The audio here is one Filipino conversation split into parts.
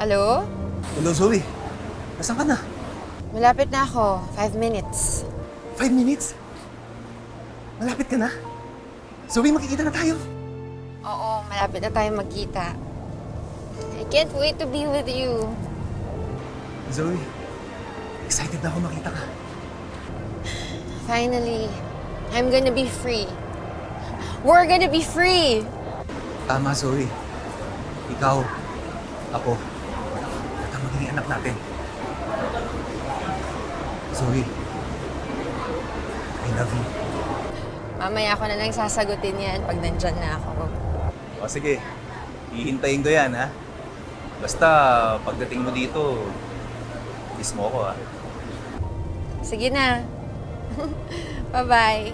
Hello? Hello, Zoe. Nasaan ka na? Malapit na ako. 5 minutes. 5 minutes? Malapit ka na? Zoe, makikita na tayo. Oo, malapit na tayo magkita. I can't wait to be with you. Zoe, excited na ako makita ka. Finally, I'm gonna be free. We're gonna be free! Tama, Zoe. Ikaw, ako, at ang magiging anak natin. Zoe, I love you. Mamaya ko na lang sasagutin yan pag nandyan na ako. O sige, hihintayin ko yan, ha? Basta, pagdating mo dito, kiss mo ako, ha? Sige na. Bye-bye.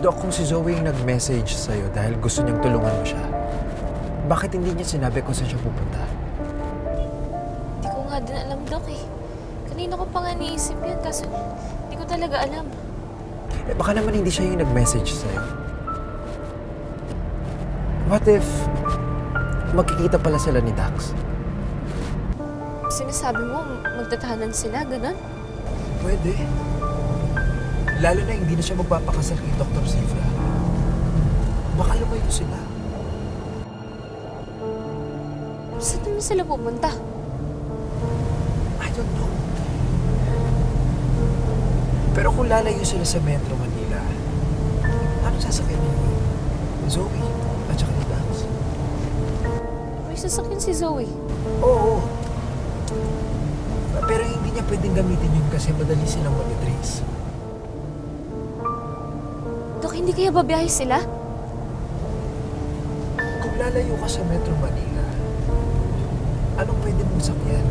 Dok, kung si Zoe yung nag-message sa'yo dahil gusto niyang tulungan mo siya, bakit hindi niya sinabi kung saan siya pupunta? Hindi ko nga din alam, Dok eh. Kanina ko pa nga niisip yan, kaso hindi ko talaga alam. Eh, baka naman hindi siya yung nag-message sa'yo. What if magkikita pala sila ni Dax? Sinasabi mo, magtatahanan sila, ganun? Pwede. Lalo na hindi na siya magpapakasal kay Dr. Zifra. Baka lumayo sila. Saan naman sila pumunta? I don't know. Pero kung lalayo sila sa Metro Manila, ano sasakyan niyo? Zoe at saka ni Dax. May sasakyan si Zoe. Oo. Pero hindi niya pwedeng gamitin yun kasi madali silang mag-trace. Dok, hindi kaya babiyahe sila? Kung lalayo ka sa Metro Manila, anong pwede mong sakyan?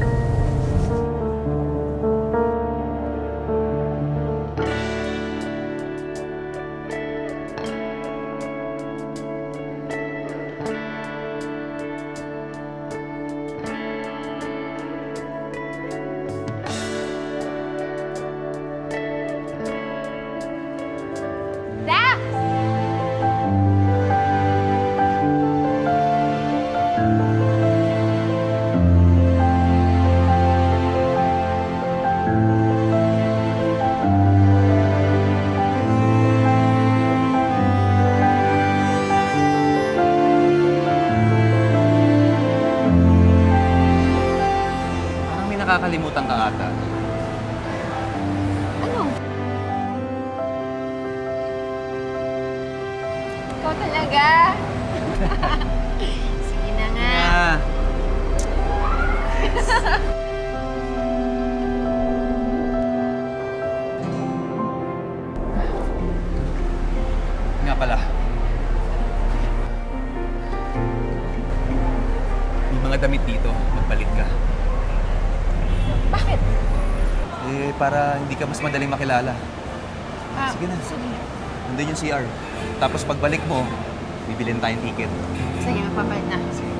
Parang may nakakalimutan ka ata. Ano? Ikaw talaga. Sige na nga. Ah, nga pala. May mga damit dito. Magpalit ka. Bakit? Eh, para hindi ka mas madaling makilala. Ah, Sige na. Sige. Nandun yung CR. Tapos pagbalik mo, bibilin tayong ticket. Sige, magpapalit na. Sige.